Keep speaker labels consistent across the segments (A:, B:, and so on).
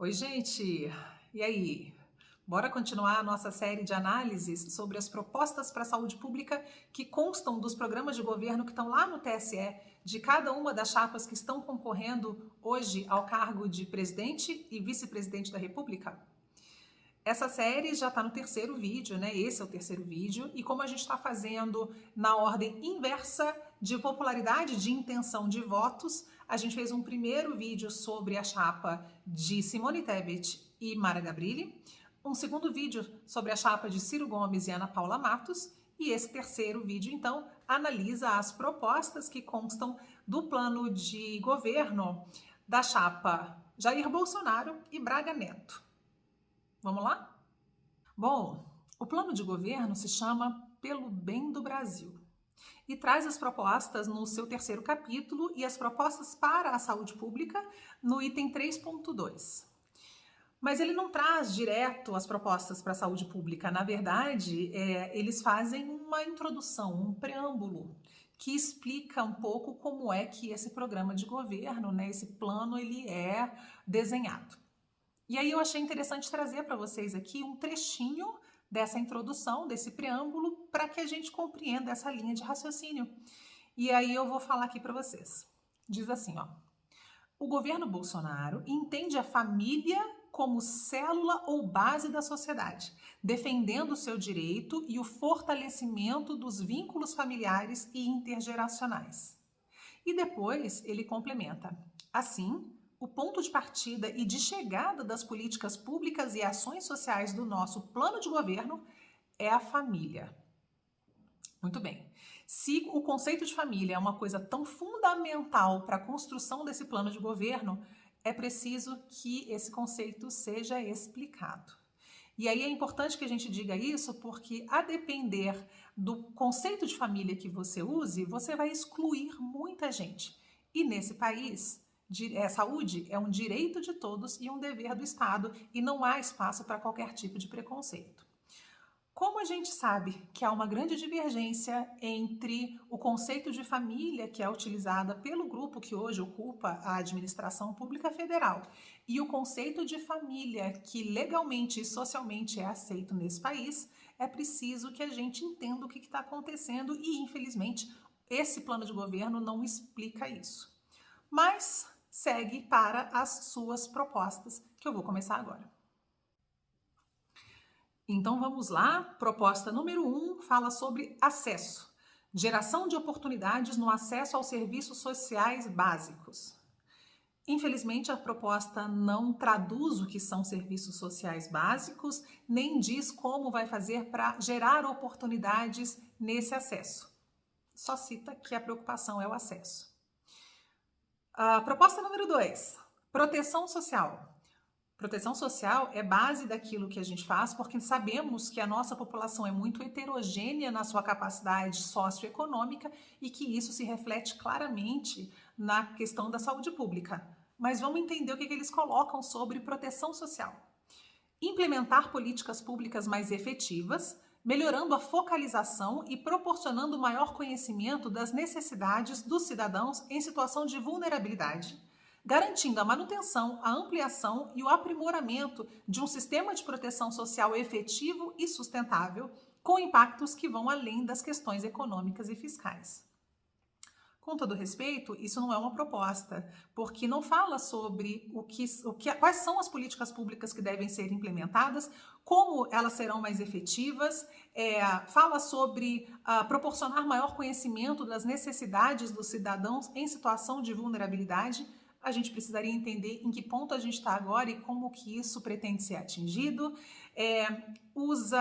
A: Oi, gente! E aí? Bora continuar a nossa série de análises sobre as propostas para a saúde pública que constam dos programas de governo que estão lá no TSE, de cada uma das chapas que estão concorrendo hoje ao cargo de presidente e vice-presidente da República? Essa série já está no terceiro vídeo, né? Esse é o terceiro vídeo, e como a gente está fazendo na ordem inversa de popularidade de intenção de votos, a gente fez um primeiro vídeo sobre a chapa de Simone Tebet e Mara Gabrilli, um segundo vídeo sobre a chapa de Ciro Gomes e Ana Paula Matos, e esse terceiro vídeo, então, analisa as propostas que constam do plano de governo da chapa Jair Bolsonaro e Braga Neto. Vamos lá? Bom, o plano de governo se chama Pelo Bem do Brasil e traz as propostas no seu terceiro capítulo e as propostas para a saúde pública no item 3.2. Mas ele não traz direto as propostas para a saúde pública. Na verdade, eles fazem uma introdução, um preâmbulo, que explica um pouco como é que esse programa de governo, né, esse plano, ele é desenhado. E aí eu achei interessante trazer para vocês aqui um trechinho dessa introdução, desse preâmbulo, para que a gente compreenda essa linha de raciocínio. E aí eu vou falar aqui para vocês. Diz assim, ó: o governo Bolsonaro entende a família como célula ou base da sociedade, defendendo o seu direito e o fortalecimento dos vínculos familiares e intergeracionais. E depois ele complementa: assim, o ponto de partida e de chegada das políticas públicas e ações sociais do nosso plano de governo é a família. Muito bem. Se o conceito de família é uma coisa tão fundamental para a construção desse plano de governo, é preciso que esse conceito seja explicado. E aí é importante que a gente diga isso porque, a depender do conceito de família que você use, você vai excluir muita gente. E nesse país, saúde é um direito de todos e um dever do Estado, e não há espaço para qualquer tipo de preconceito. Como a gente sabe que há uma grande divergência entre o conceito de família, que é utilizada pelo grupo que hoje ocupa a administração pública federal, e o conceito de família, que legalmente e socialmente é aceito nesse país, é preciso que a gente entenda o que está acontecendo e, infelizmente, esse plano de governo não explica isso. Mas segue para as suas propostas, que eu vou começar agora. Então vamos lá, proposta número 1 fala sobre acesso, geração de oportunidades no acesso aos serviços sociais básicos. Infelizmente, a proposta não traduz o que são serviços sociais básicos, nem diz como vai fazer para gerar oportunidades nesse acesso. Só cita que a preocupação é o acesso. A proposta número 2, proteção social. Proteção social é base daquilo que a gente faz, porque sabemos que a nossa população é muito heterogênea na sua capacidade socioeconômica e que isso se reflete claramente na questão da saúde pública. Mas vamos entender o que eles colocam sobre proteção social. Implementar políticas públicas mais efetivas, melhorando a focalização e proporcionando maior conhecimento das necessidades dos cidadãos em situação de vulnerabilidade, garantindo a manutenção, a ampliação e o aprimoramento de um sistema de proteção social efetivo e sustentável, com impactos que vão além das questões econômicas e fiscais. Com todo respeito, isso não é uma proposta, porque não fala sobre quais são as políticas públicas que devem ser implementadas, como elas serão mais efetivas, fala sobre proporcionar maior conhecimento das necessidades dos cidadãos em situação de vulnerabilidade. A gente precisaria entender em que ponto a gente está agora e como que isso pretende ser atingido. Usa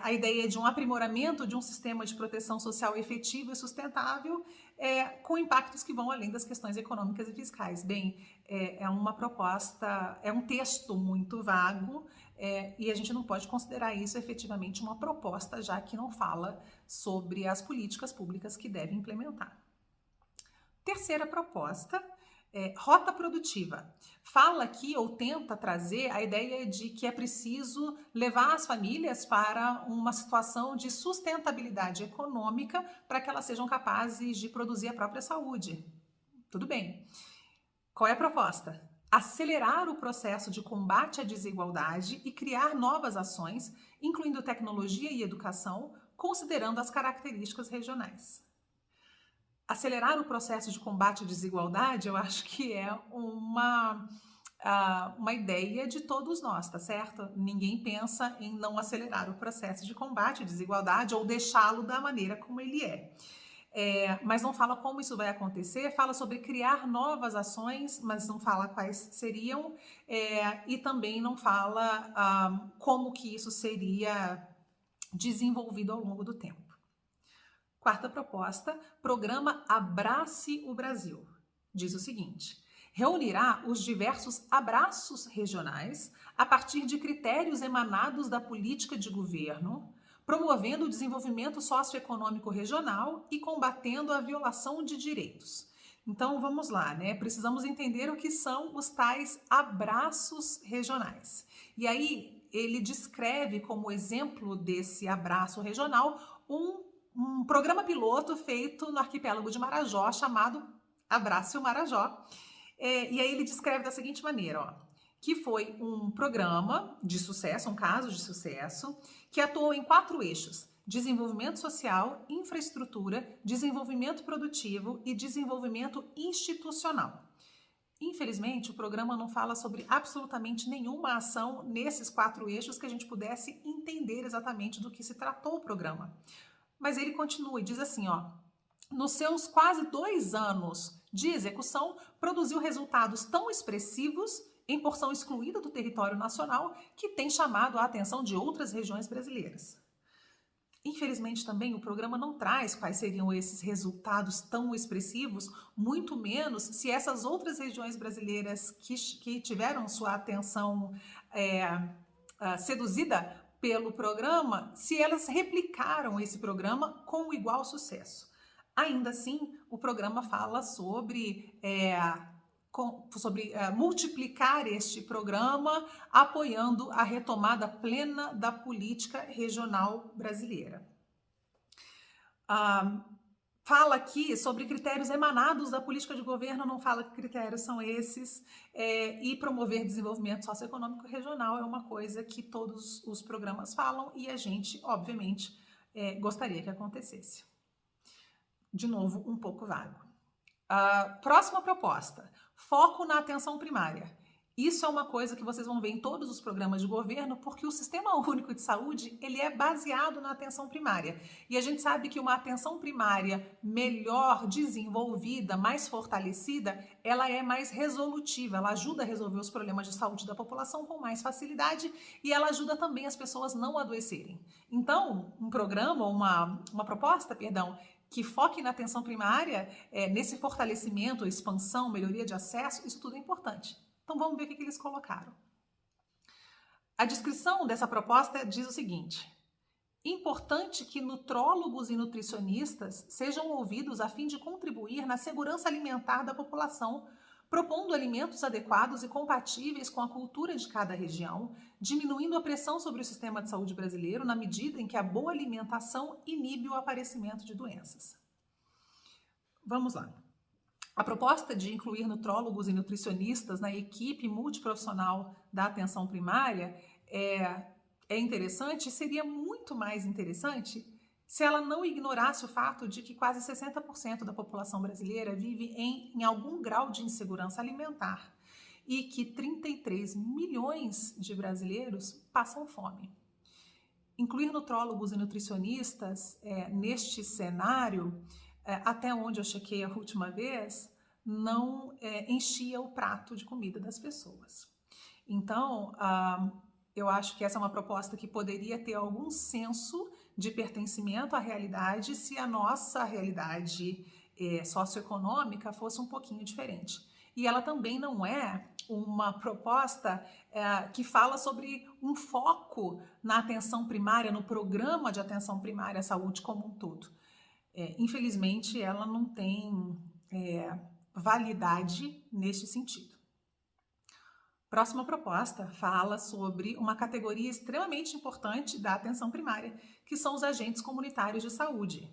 A: a ideia de um aprimoramento de um sistema de proteção social efetivo e sustentável, com impactos que vão além das questões econômicas e fiscais. Bem, é uma proposta, é um texto muito vago, e a gente não pode considerar isso efetivamente uma proposta, já que não fala sobre as políticas públicas que devem implementar. Terceira proposta, rota produtiva. Fala aqui ou tenta trazer a ideia de que é preciso levar as famílias para uma situação de sustentabilidade econômica para que elas sejam capazes de produzir a própria saúde. Tudo bem. Qual é a proposta? acelerar o processo de combate à desigualdade e criar novas ações, incluindo tecnologia e educação, considerando as características regionais. Acelerar o processo de combate à desigualdade, eu acho que é uma ideia de todos nós, tá certo? Ninguém pensa em não acelerar o processo de combate à desigualdade ou deixá-lo da maneira como ele é. Mas não fala como isso vai acontecer, fala sobre criar novas ações, mas não fala quais seriam, e também não fala como que isso seria desenvolvido ao longo do tempo. Quarta proposta, programa Abrace o Brasil. Diz o seguinte: reunirá os diversos abraços regionais a partir de critérios emanados da política de governo, promovendo o desenvolvimento socioeconômico regional e combatendo a violação de direitos. Então, vamos lá, né? Precisamos entender o que são os tais abraços regionais. E aí, ele descreve como exemplo desse abraço regional um programa piloto feito no arquipélago de Marajó, chamado Abrace o Marajó. E aí ele descreve da seguinte maneira, ó, que foi um programa de sucesso, um caso de sucesso, que atuou em 4 eixos: desenvolvimento social, infraestrutura, desenvolvimento produtivo e desenvolvimento institucional. Infelizmente, o programa não fala sobre absolutamente nenhuma ação nesses 4 eixos que a gente pudesse entender exatamente do que se tratou o programa. Mas ele continua e diz assim, ó: nos seus quase 2 anos de execução, produziu resultados tão expressivos em porção excluída do território nacional que tem chamado a atenção de outras regiões brasileiras. Infelizmente, também, o programa não traz quais seriam esses resultados tão expressivos, muito menos se essas outras regiões brasileiras que tiveram sua atenção seduzida pelo programa, se elas replicaram esse programa com igual sucesso. Ainda assim, o programa fala sobre multiplicar este programa, apoiando a retomada plena da política regional brasileira. Fala aqui sobre critérios emanados da política de governo, não fala que critérios são esses, e promover desenvolvimento socioeconômico regional é uma coisa que todos os programas falam e a gente, obviamente, gostaria que acontecesse. De novo, um pouco vago. Próxima proposta, foco na atenção primária. Isso é uma coisa que vocês vão ver em todos os programas de governo, porque o Sistema Único de Saúde, ele é baseado na atenção primária. E a gente sabe que uma atenção primária melhor desenvolvida, mais fortalecida, ela é mais resolutiva, ela ajuda a resolver os problemas de saúde da população com mais facilidade e ela ajuda também as pessoas não adoecerem. Então, um programa, uma proposta, que foque na atenção primária, nesse fortalecimento, expansão, melhoria de acesso, isso tudo é importante. Então vamos ver o que eles colocaram. A descrição dessa proposta diz o seguinte: importante que nutrólogos e nutricionistas sejam ouvidos a fim de contribuir na segurança alimentar da população, propondo alimentos adequados e compatíveis com a cultura de cada região, diminuindo a pressão sobre o sistema de saúde brasileiro na medida em que a boa alimentação inibe o aparecimento de doenças. Vamos lá. A proposta de incluir nutrólogos e nutricionistas na equipe multiprofissional da atenção primária é interessante e seria muito mais interessante se ela não ignorasse o fato de que quase 60% da população brasileira vive em algum grau de insegurança alimentar e que 33 milhões de brasileiros passam fome. Incluir nutrólogos e nutricionistas neste cenário, até onde eu chequei a última vez, não enchia o prato de comida das pessoas. Então, eu acho que essa é uma proposta que poderia ter algum senso de pertencimento à realidade se a nossa realidade socioeconômica fosse um pouquinho diferente. E ela também não é uma proposta que fala sobre um foco na atenção primária, no programa de atenção primária à saúde como um todo. Infelizmente, ela não tem validade neste sentido. Próxima proposta fala sobre uma categoria extremamente importante da atenção primária, que são os agentes comunitários de saúde.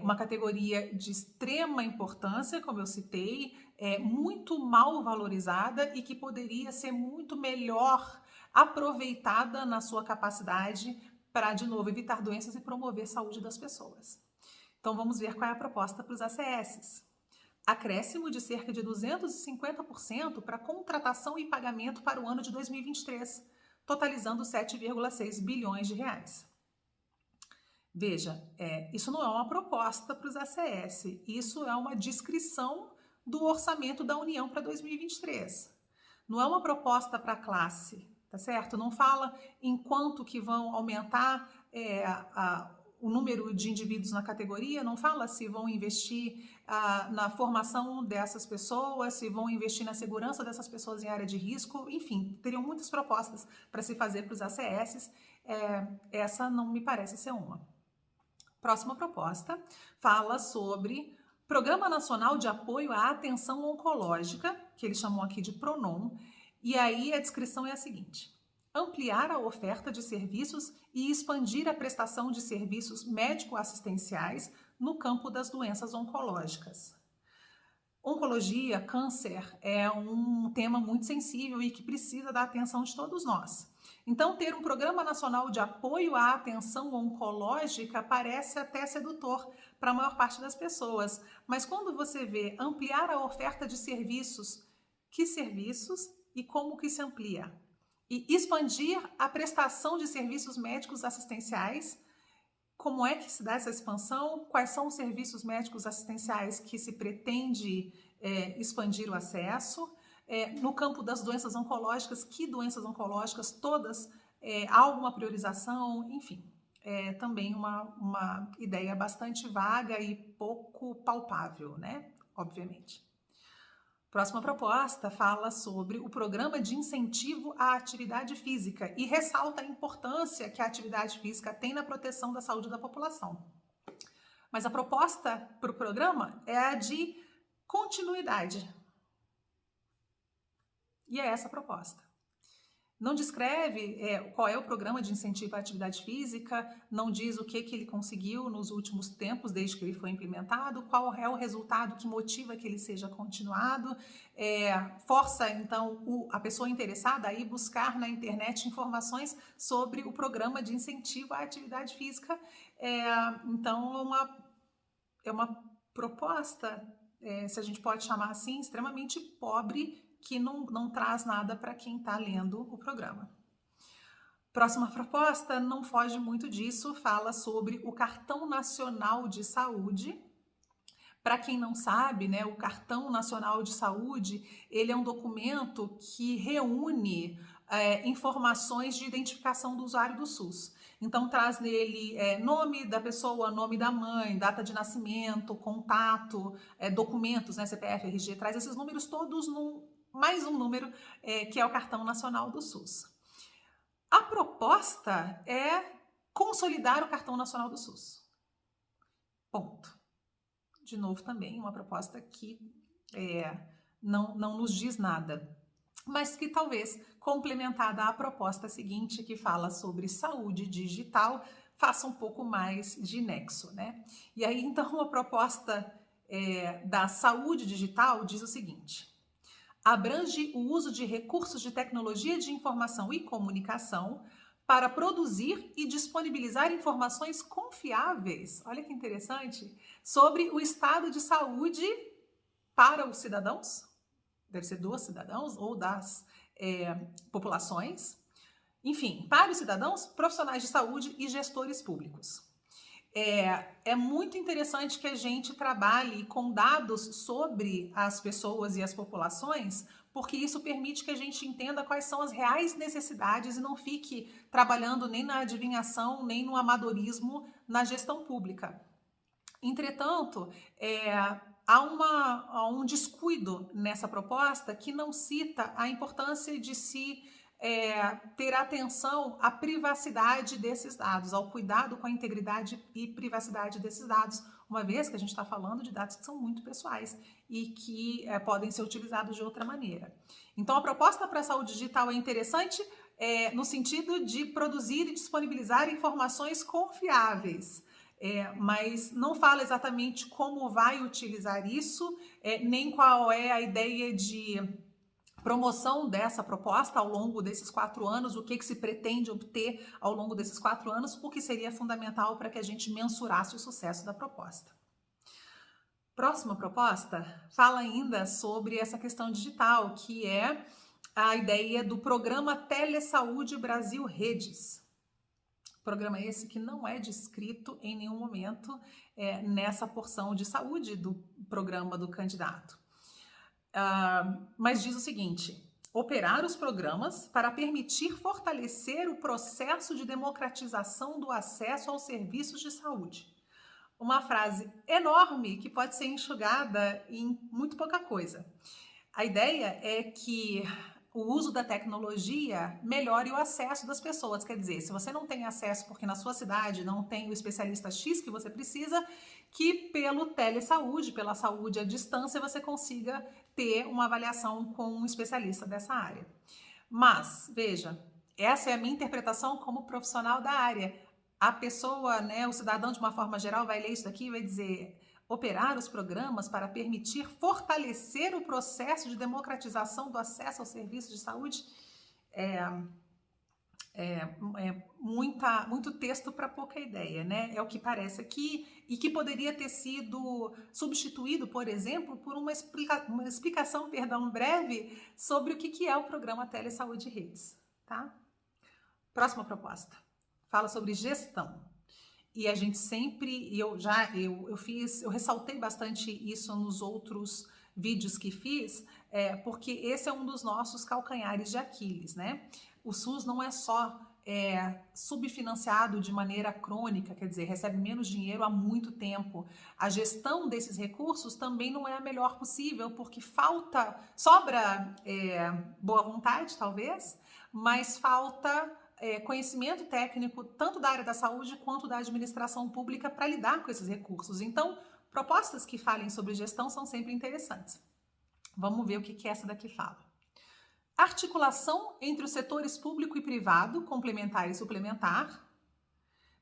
A: uma categoria de extrema importância, como eu citei, muito mal valorizada e que poderia ser muito melhor aproveitada na sua capacidade para, de novo, evitar doenças e promover a saúde das pessoas. Então, vamos ver qual é a proposta para os ACS. Acréscimo de cerca de 250% para contratação e pagamento para o ano de 2023, totalizando 7,6 bilhões de reais. Veja, isso não é uma proposta para os ACS, isso é uma descrição do orçamento da União para 2023. Não é uma proposta para a classe, tá certo? Não fala em quanto que vão aumentar o número de indivíduos na categoria, não fala se vão investir na formação dessas pessoas, se vão investir na segurança dessas pessoas em área de risco, enfim, teriam muitas propostas para se fazer para os ACS, essa não me parece ser uma. Próxima proposta fala sobre Programa Nacional de Apoio à Atenção Oncológica, que eles chamam aqui de PRONON, e aí a descrição é a seguinte: ampliar a oferta de serviços e expandir a prestação de serviços médico-assistenciais no campo das doenças oncológicas. Oncologia, câncer, é um tema muito sensível e que precisa da atenção de todos nós. Então, ter um Programa Nacional de Apoio à Atenção Oncológica parece até sedutor para a maior parte das pessoas. Mas quando você vê ampliar a oferta de serviços, que serviços e como que se amplia? E expandir a prestação de serviços médicos assistenciais, como é que se dá essa expansão? Quais são os serviços médicos assistenciais que se pretende expandir o acesso? No campo das doenças oncológicas, que doenças oncológicas, todas, há alguma priorização? Enfim, também uma ideia bastante vaga e pouco palpável, né? Obviamente. Próxima proposta fala sobre o Programa de Incentivo à Atividade Física e ressalta a importância que a atividade física tem na proteção da saúde da população. Mas a proposta para o programa é a de continuidade. E é essa a proposta. Não descreve qual é o programa de incentivo à atividade física, não diz o que ele conseguiu nos últimos tempos, desde que ele foi implementado, qual é o resultado que motiva que ele seja continuado, força, então, a pessoa interessada a ir buscar na internet informações sobre o programa de incentivo à atividade física. Então, é uma proposta, se a gente pode chamar assim, extremamente pobre, que não traz nada para quem está lendo o programa. Próxima proposta não foge muito disso, fala sobre o Cartão Nacional de Saúde. Para quem não sabe, né, o Cartão Nacional de Saúde, ele é um documento que reúne informações de identificação do usuário do SUS. Então, traz nele nome da pessoa, nome da mãe, data de nascimento, contato, documentos, né, CPF, RG, traz esses números todos mais um número, que é o Cartão Nacional do SUS. A proposta é consolidar o Cartão Nacional do SUS. Ponto. De novo, também uma proposta que não nos diz nada, mas que talvez, complementada à proposta seguinte, que fala sobre saúde digital, faça um pouco mais de nexo, né? E aí, então, a proposta da saúde digital diz o seguinte: abrange o uso de recursos de tecnologia de informação e comunicação para produzir e disponibilizar informações confiáveis, olha que interessante, sobre o estado de saúde para os cidadãos, deve ser dos cidadãos ou das populações, enfim, para os cidadãos, profissionais de saúde e gestores públicos. É muito interessante que a gente trabalhe com dados sobre as pessoas e as populações, porque isso permite que a gente entenda quais são as reais necessidades e não fique trabalhando nem na adivinhação, nem no amadorismo na gestão pública. Entretanto, há um descuido nessa proposta que não cita a importância de se ter atenção à privacidade desses dados, ao cuidado com a integridade e privacidade desses dados, uma vez que a gente está falando de dados que são muito pessoais e que podem ser utilizados de outra maneira. Então, a proposta para a saúde digital é interessante no sentido de produzir e disponibilizar informações confiáveis. mas não fala exatamente como vai utilizar isso, nem qual é a ideia de promoção dessa proposta ao longo desses 4 anos, o que se pretende obter ao longo desses 4 anos, o que seria fundamental para que a gente mensurasse o sucesso da proposta. Próxima proposta fala ainda sobre essa questão digital, que é a ideia do programa Telesaúde Brasil Redes. Programa esse que não é descrito em nenhum momento nessa porção de saúde do programa do candidato. Mas diz o seguinte: operar os programas para permitir fortalecer o processo de democratização do acesso aos serviços de saúde. Uma frase enorme que pode ser enxugada em muito pouca coisa. A ideia é que o uso da tecnologia melhore o acesso das pessoas. Quer dizer, se você não tem acesso porque na sua cidade não tem o especialista X que você precisa, que pelo telesaúde, pela saúde à distância, você consiga ter uma avaliação com um especialista dessa área. Mas, veja, essa é a minha interpretação como profissional da área. A pessoa, né, o cidadão de uma forma geral vai ler isso daqui e vai dizer: operar os programas para permitir fortalecer o processo de democratização do acesso aos serviços de saúde. Muito texto para pouca ideia, né? É o que parece aqui, e que poderia ter sido substituído, por exemplo, por uma explicação breve sobre o que é o programa Telesaúde Redes, tá? Próxima proposta. Fala sobre gestão. E a gente sempre, eu ressaltei bastante isso nos outros vídeos que fiz, porque esse é um dos nossos calcanhares de Aquiles, né? O SUS não é só subfinanciado de maneira crônica, quer dizer, recebe menos dinheiro há muito tempo. A gestão desses recursos também não é a melhor possível, porque sobra boa vontade, talvez, mas falta conhecimento técnico tanto da área da saúde quanto da administração pública para lidar com esses recursos. Então, propostas que falem sobre gestão são sempre interessantes. Vamos ver o que essa daqui fala. Articulação entre os setores público e privado, complementar e suplementar,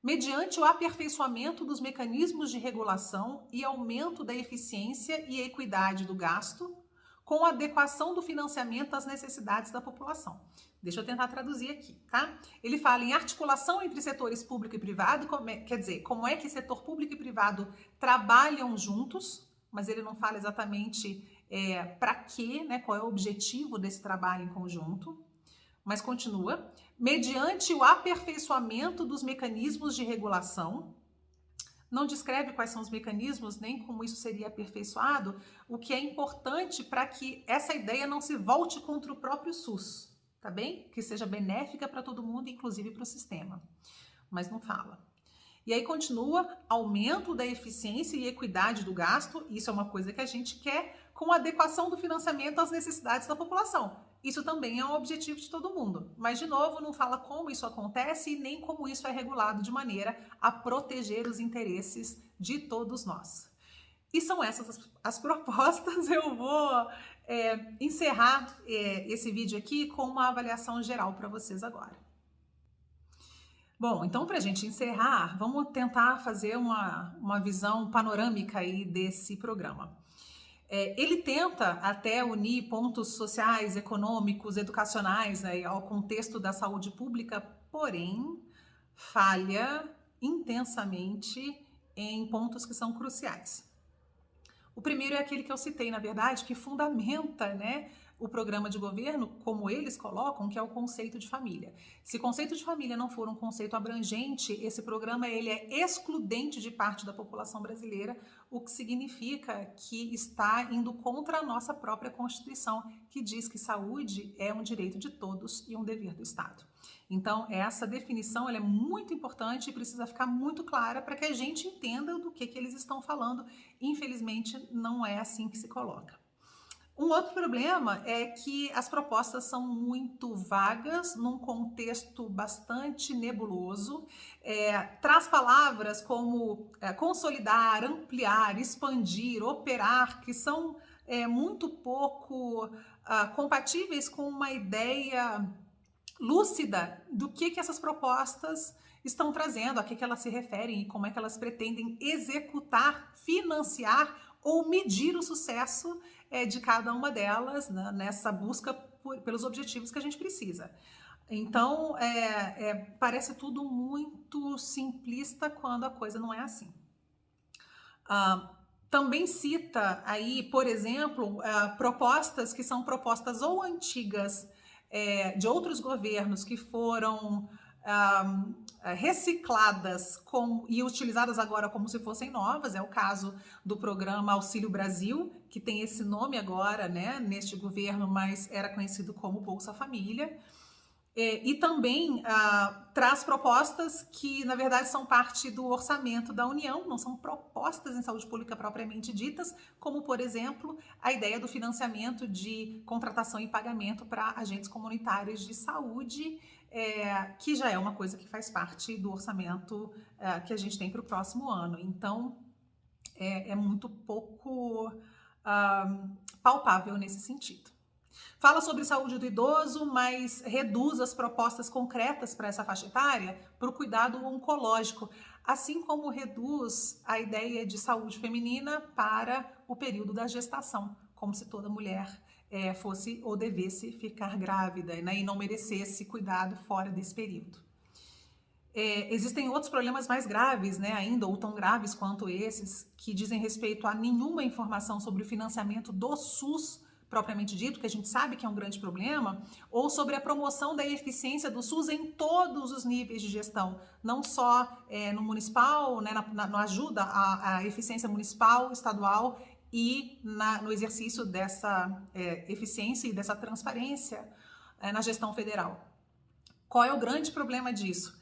A: mediante o aperfeiçoamento dos mecanismos de regulação e aumento da eficiência e equidade do gasto, com adequação do financiamento às necessidades da população. Deixa eu tentar traduzir aqui, tá? Ele fala em articulação entre setores público e privado, quer dizer, como é que setor público e privado trabalham juntos, mas ele não fala exatamente para quê, né? Qual é o objetivo desse trabalho em conjunto. Mas continua, mediante o aperfeiçoamento dos mecanismos de regulação. Não descreve quais são os mecanismos, nem como isso seria aperfeiçoado, o que é importante para que essa ideia não se volte contra o próprio SUS, tá bem? Que seja benéfica para todo mundo, inclusive para o sistema. Mas não fala. E aí continua, aumento da eficiência e equidade do gasto, isso é uma coisa que a gente quer, com adequação do financiamento às necessidades da população. Isso também é um objetivo de todo mundo. Mas, de novo, não fala como isso acontece e nem como isso é regulado de maneira a proteger os interesses de todos nós. E são essas as propostas. Eu vou encerrar esse vídeo aqui com uma avaliação geral para vocês agora. Bom, então, para a gente encerrar, vamos tentar fazer uma visão panorâmica aí desse programa. Ele tenta até unir pontos sociais, econômicos, educacionais, né, ao contexto da saúde pública, porém falha intensamente em pontos que são cruciais. O primeiro é aquele que eu citei, na verdade, que fundamenta, né, o programa de governo, como eles colocam, que é o conceito de família. Se o conceito de família não for um conceito abrangente, esse programa ele é excludente de parte da população brasileira, o que significa que está indo contra a nossa própria Constituição, que diz que saúde é um direito de todos e um dever do Estado. Então, essa definição ela é muito importante e precisa ficar muito clara para que a gente entenda do que eles estão falando. Infelizmente, não é assim que se coloca. Um outro problema é que as propostas são muito vagas, num contexto bastante nebuloso, traz palavras como consolidar, ampliar, expandir, operar, que são muito pouco compatíveis com uma ideia lúcida do que essas propostas estão trazendo, a que elas se referem e como é que elas pretendem executar, financiar ou medir o sucesso de cada uma delas, né, nessa busca pelos objetivos que a gente precisa. Então, parece tudo muito simplista quando a coisa não é assim. Também cita aí, por exemplo, propostas que são propostas ou antigas de outros governos que foram recicladas e utilizadas agora como se fossem novas. É o caso do programa Auxílio Brasil, que tem esse nome agora, né, neste governo, mas era conhecido como Bolsa Família. E também traz propostas que, na verdade, são parte do orçamento da União, não são propostas em saúde pública propriamente ditas, como, por exemplo, a ideia do financiamento de contratação e pagamento para agentes comunitários de saúde, que já é uma coisa que faz parte do orçamento que a gente tem para o próximo ano. Então, é muito pouco palpável nesse sentido. Fala sobre saúde do idoso, mas reduz as propostas concretas para essa faixa etária para o cuidado oncológico, assim como reduz a ideia de saúde feminina para o período da gestação, como se toda mulher fosse ou devesse ficar grávida, né, e não merecesse cuidado fora desse período. Existem outros problemas mais graves, né, ainda, ou tão graves quanto esses, que dizem respeito a nenhuma informação sobre o financiamento do SUS, propriamente dito, que a gente sabe que é um grande problema, ou sobre a promoção da eficiência do SUS em todos os níveis de gestão, não só no municipal, né, na ajuda à eficiência municipal, estadual e no exercício dessa eficiência e dessa transparência na gestão federal. Qual é o grande problema disso?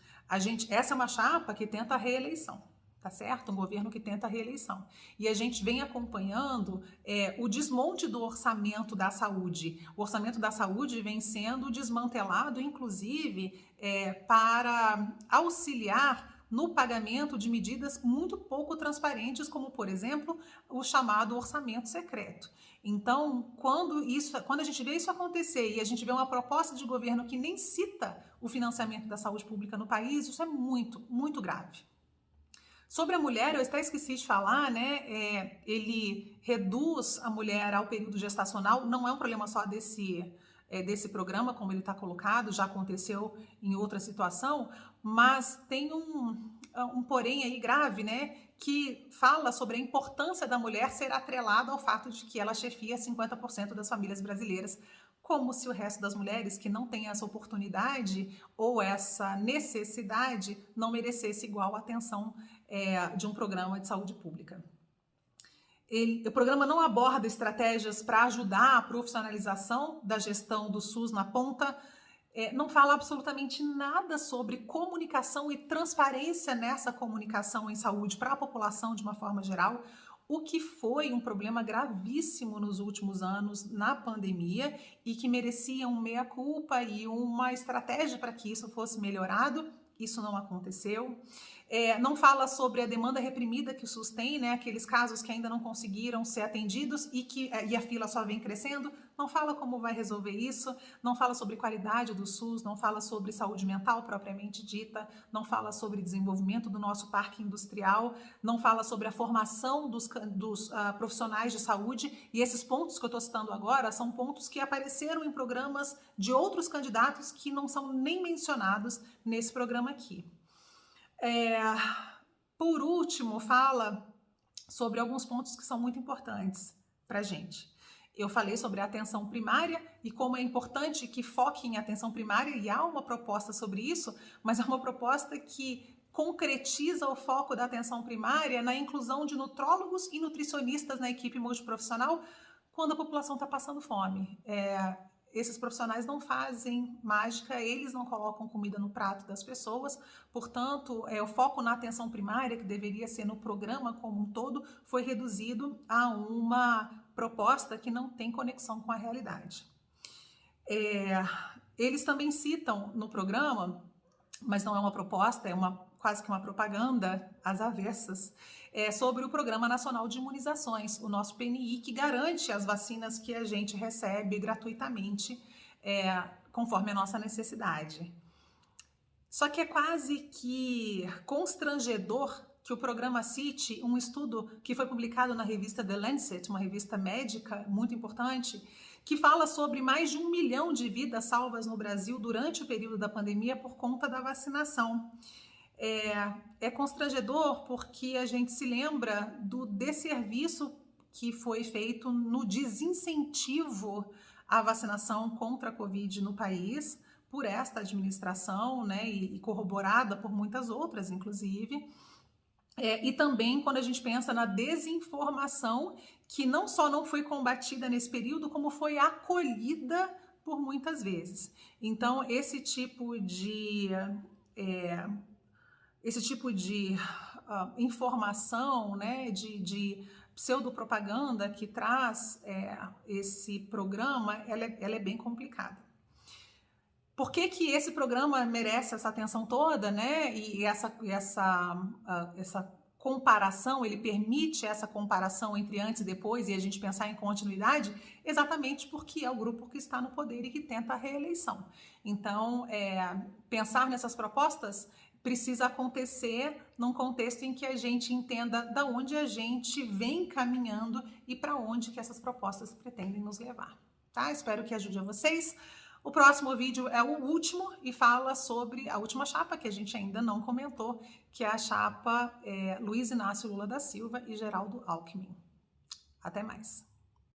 A: Essa é uma chapa que tenta a reeleição. Tá certo? Um governo que tenta a reeleição. E a gente vem acompanhando o desmonte do orçamento da saúde. O orçamento da saúde vem sendo desmantelado, inclusive, para auxiliar no pagamento de medidas muito pouco transparentes, como, por exemplo, o chamado orçamento secreto. Então, quando a gente vê isso acontecer e a gente vê uma proposta de governo que nem cita o financiamento da saúde pública no país, isso é muito, muito grave. Sobre a mulher, eu até esqueci de falar, né? Ele reduz a mulher ao período gestacional, não é um problema só desse programa, como ele está colocado, já aconteceu em outra situação, mas tem um porém aí grave, né? Que fala sobre a importância da mulher ser atrelada ao fato de que ela chefia 50% das famílias brasileiras, como se o resto das mulheres que não têm essa oportunidade ou essa necessidade não merecesse igual atenção de um programa de saúde pública. O programa não aborda estratégias para ajudar a profissionalização da gestão do SUS na ponta, não fala absolutamente nada sobre comunicação e transparência nessa comunicação em saúde para a população de uma forma geral, o que foi um problema gravíssimo nos últimos anos na pandemia e que merecia um meia-culpa e uma estratégia para que isso fosse melhorado. Isso não aconteceu. Não fala sobre a demanda reprimida que o SUS tem, né? Aqueles casos que ainda não conseguiram ser atendidos e a fila só vem crescendo. Não fala como vai resolver isso, não fala sobre qualidade do SUS, não fala sobre saúde mental propriamente dita, não fala sobre desenvolvimento do nosso parque industrial, não fala sobre a formação dos profissionais de saúde. E esses pontos que eu estou citando agora são pontos que apareceram em programas de outros candidatos que não são nem mencionados nesse programa aqui. Por último, fala sobre alguns pontos que são muito importantes para a gente. Eu falei sobre a atenção primária e como é importante que foque em atenção primária, e há uma proposta sobre isso, mas é uma proposta que concretiza o foco da atenção primária na inclusão de nutrólogos e nutricionistas na equipe multiprofissional quando a população está passando fome. Esses profissionais não fazem mágica, eles não colocam comida no prato das pessoas, portanto, o foco na atenção primária, que deveria ser no programa como um todo, foi reduzido a uma proposta que não tem conexão com a realidade. Eles também citam no programa, mas não é uma proposta, quase que uma propaganda às avessas, sobre o Programa Nacional de Imunizações, o nosso PNI, que garante as vacinas que a gente recebe gratuitamente, conforme a nossa necessidade. Só que é quase que constrangedor que o programa cite um estudo que foi publicado na revista The Lancet, uma revista médica muito importante, que fala sobre mais de 1 milhão de vidas salvas no Brasil durante o período da pandemia por conta da vacinação. É constrangedor porque a gente se lembra do desserviço que foi feito no desincentivo à vacinação contra a Covid no país, por esta administração, né, e corroborada por muitas outras, inclusive. E também quando a gente pensa na desinformação, que não só não foi combatida nesse período, como foi acolhida por muitas vezes. Então, esse tipo de informação, né, de pseudopropaganda que traz esse programa, ela é bem complicada. Por que que esse programa merece essa atenção toda, né? E essa comparação, ele permite essa comparação entre antes e depois e a gente pensar em continuidade, exatamente porque é o grupo que está no poder e que tenta a reeleição. Então, pensar nessas propostas precisa acontecer num contexto em que a gente entenda da onde a gente vem caminhando e para onde que essas propostas pretendem nos levar. Tá? Espero que ajude a vocês. O próximo vídeo é o último e fala sobre a última chapa que a gente ainda não comentou, que é a chapa Luiz Inácio Lula da Silva e Geraldo Alckmin. Até mais!